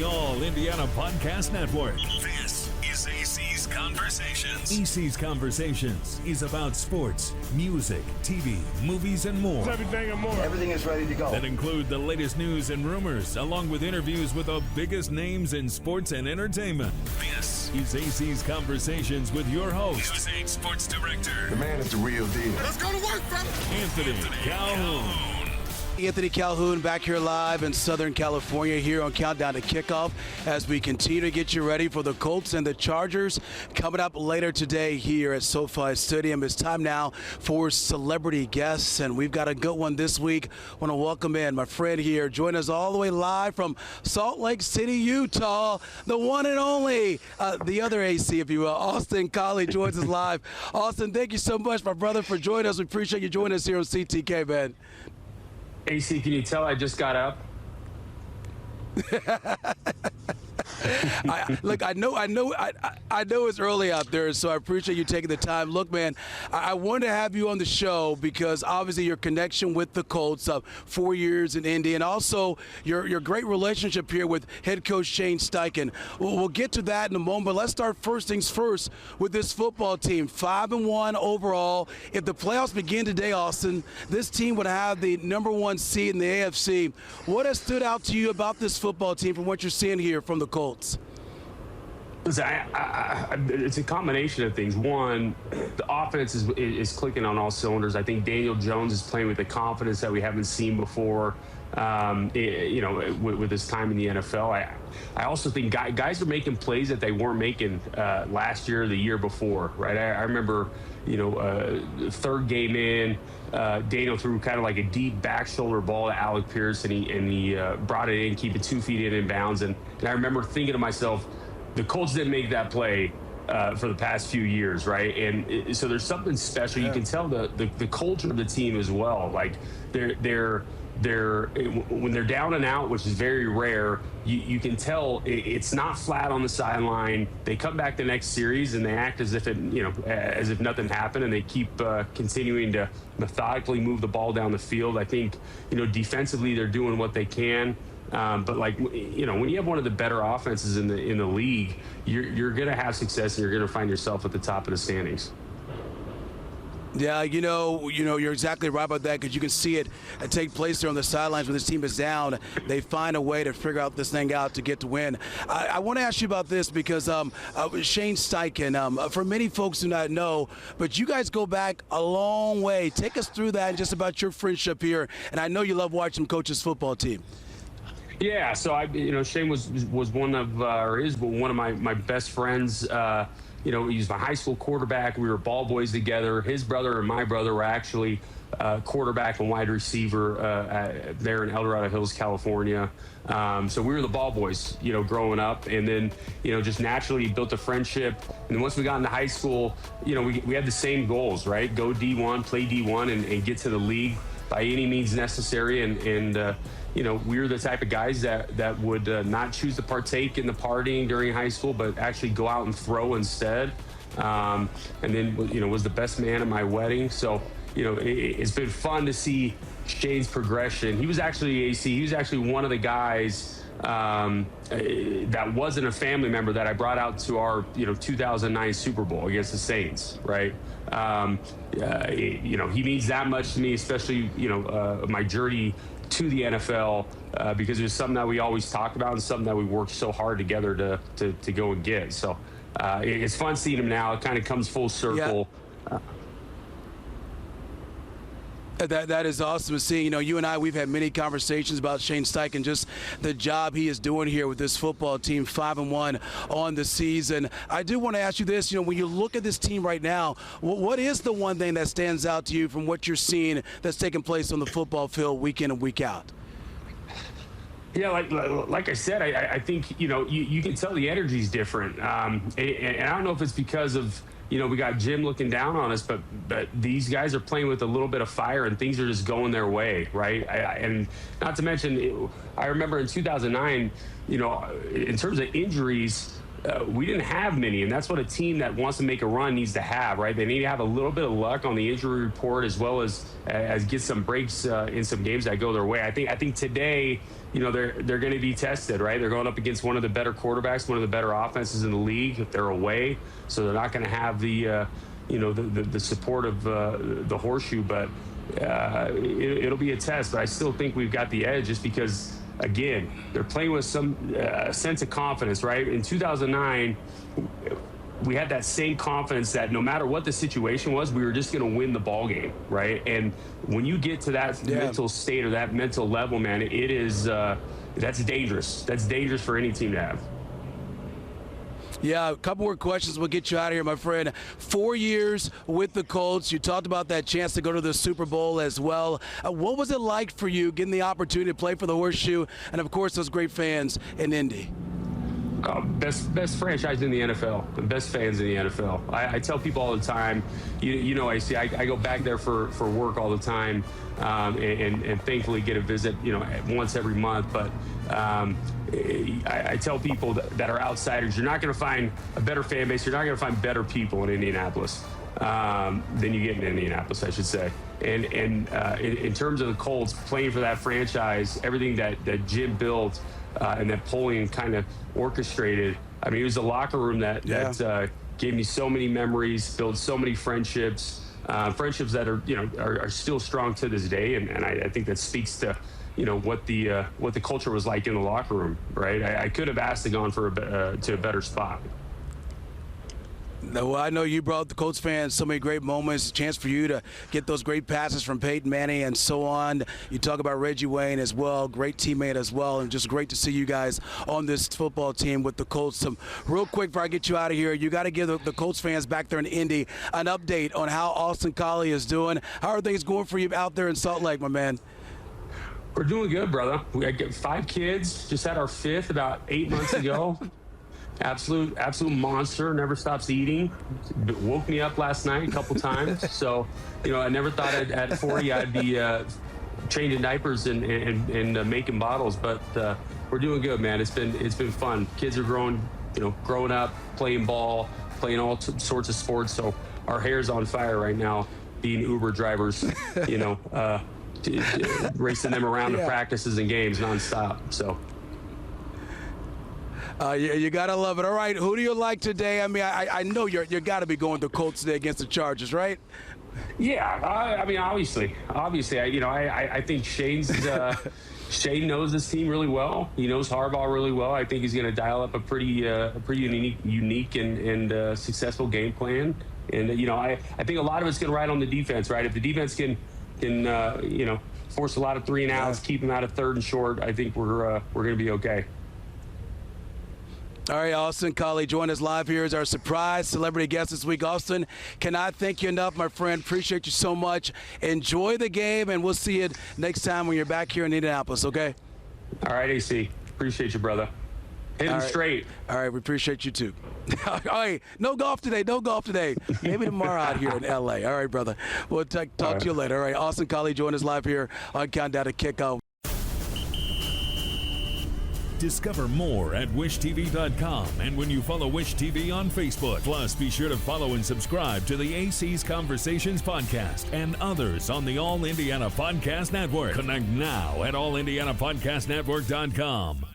All Indiana Podcast Network. This is AC's Conversations. AC's Conversations is about sports, music, TV, movies, and more. Everything and more. Everything is ready to go. That include the latest news and rumors, along with interviews with the biggest names in sports and entertainment. This is AC's Conversations with your host, News 8 Sports Director. The man is the real deal. Let's go to work, brother. Anthony Calhoun. Anthony Calhoun back here live in Southern California here on Countdown to Kickoff as we continue to get you ready for the Colts and the Chargers coming up later today here at SoFi Stadium. It's time now for celebrity guests, and we've got a good one this week. I want to welcome in my friend here, join us all the way live from Salt Lake City, Utah, the one and only, the other AC, if you will, Austin Collie joins us live. Austin, thank you so much, my brother, for joining us. We appreciate you joining us here on CTK, man. AC, can you tell I just got up? I know it's early out there, so I appreciate you taking the time. Look, man, I wanted to have you on the show because obviously your connection with the Colts, 4 years in Indy, and also your great relationship here with head coach Shane Steichen. We'll get to that in a moment, but let's start first things first with this football team. 5-1 overall. If the playoffs begin today, Austin, this team would have the #1 seed in the AFC. What has stood out to you about this football team from what you're seeing here from the Colts? Listen, it's a combination of things. One, the offense is clicking on all cylinders. I think Daniel Jones is playing with the confidence that we haven't seen before, with his time in the NFL. I also think guys are making plays that they weren't making last year or the year before, right? I remember, third game in, Daniel threw kind of like a deep back shoulder ball to Alec Pierce, and he brought it in, keeping 2 feet in bounds. And I remember thinking to myself, the Colts didn't make that play for the past few years, right? And so there's something special. Yeah. You can tell the culture of the team as well. Like they're when they're down and out, which is very rare, you can tell it's not flat on the sideline. They come back the next series and they act as if as if nothing happened, and they keep continuing to methodically move the ball down the field. I think defensively they're doing what they can. But when you have one of the better offenses in the league, you're going to have success and you're going to find yourself at the top of the standings. Yeah, you're exactly right about that, because you can see it take place there on the sidelines when this team is down. They find a way to figure out this thing out to get to win. I want to ask you about this because Shane Steichen, for many folks do not know, but you guys go back a long way. Take us through that and just about your friendship here. And I know you love watching Coach's football team. Yeah, so Shane was one of one of my best friends. He was my high school quarterback. We were ball boys together. His brother and my brother were actually quarterback and wide receiver there in El Dorado Hills, California. So we were the ball boys, growing up, and then just naturally built a friendship. And then once we got into high school, we had the same goals, right? Go D1, play D1, and get to the league by any means necessary. And we were the type of guys that would not choose to partake in the partying during high school, but actually go out and throw instead. And then, was the best man at my wedding. So, it's been fun to see Shane's progression. He was actually one of the guys that wasn't a family member that I brought out to our 2009 Super Bowl against the Saints, right? He means that much to me, especially my journey to the NFL, because it was something that we always talked about and something that we worked so hard together to go and get. So it's fun seeing him now. It kind of comes full circle. Yeah. That is awesome to see. You and I, we've had many conversations about Shane Steichen, just the job he is doing here with this football team, 5-1 on the season. I do want to ask you this, when you look at this team right now, what is the one thing that stands out to you from what you're seeing that's taking place on the football field week in and week out? Yeah, like I said, I think, you can tell the energy's different. And I don't know if it's because of, we got Jim looking down on us, but these guys are playing with a little bit of fire and things are just going their way, right? And not to mention, I remember in 2009, in terms of injuries, we didn't have many, and that's what a team that wants to make a run needs to have, right? They need to have a little bit of luck on the injury report, as well as get some breaks in some games that go their way. I think today, they're going to be tested, right? They're going up against one of the better quarterbacks, one of the better offenses in the league. If they're away, so they're not going to have the the support of the horseshoe, but it'll be a test. But I still think we've got the edge, just because, again, they're playing with some sense of confidence, right? In 2009, we had that same confidence that no matter what the situation was, we were just going to win the ball game, right? And when you get to that mental state or that mental level, man, it is that's dangerous. That's dangerous for any team to have. Yeah, a couple more questions. We'll get you out of here, my friend. 4 years with the Colts. You talked about that chance to go to the Super Bowl as well. What was it like for you getting the opportunity to play for the Horseshoe and, of course, those great fans in Indy? Best franchise in the NFL, the best fans in the NFL. I tell people all the time, I go back there for work all the time, and thankfully get a visit, once every month. But I tell people that are outsiders, you're not going to find a better fan base. You're not going to find better people in Indianapolis than you get in Indianapolis, I should say. And in terms of the Colts, playing for that franchise, everything that Jim built and that Polian kind of orchestrated. I mean, it was a locker room that gave me so many memories, built so many friendships, friendships that are still strong to this day. And I think that speaks to what the culture was like in the locker room, right? I could have asked to go on to a better spot. Well, I know you brought the Colts fans so many great moments, a chance for you to get those great passes from Peyton Manning and so on. You talk about Reggie Wayne as well, great teammate as well, and just great to see you guys on this football team with the Colts. Real quick before I get you out of here, you got to give the Colts fans back there in Indy an update on how Austin Collie is doing. How are things going for you out there in Salt Lake, my man? We're doing good, brother. We got 5 kids, just had our 5th about 8 months ago. Absolute monster, never stops eating. Woke me up last night a couple times. So, I never thought at 40 I'd be changing diapers and making bottles, but we're doing good, man. It's been fun. Kids are growing up, playing ball, playing all sorts of sports. So our hair's on fire right now, being Uber drivers, racing them around to practices and games nonstop. So. You got to love it. All right, who do you like today? I mean, I know you got to be going to Colts today against the Chargers, right? Yeah, I mean, obviously, I think Shane knows this team really well. He knows Harbaugh really well. I think he's going to dial up a pretty unique and successful game plan. And I think a lot of it's going to ride on the defense, right? If the defense can force a lot of 3 and outs, keep them out of 3rd and short, I think we're going to be okay. All right, Austin Collie joined us live here as our surprise celebrity guest this week. Austin, cannot thank you enough, my friend. Appreciate you so much. Enjoy the game, and we'll see you next time when you're back here in Indianapolis, okay? All right, AC. Appreciate you, brother. Hit him straight. All right, we appreciate you, too. All right, no golf today. Maybe tomorrow out here in L.A. All right, brother. We'll talk to you later. All right, Austin Collie joined us live here on Countdown to Kickoff. Discover more at wishtv.com and when you follow Wish TV on Facebook. Plus, be sure to follow and subscribe to the AC's Conversations podcast and others on the All Indiana Podcast Network. Connect now at allindianapodcastnetwork.com.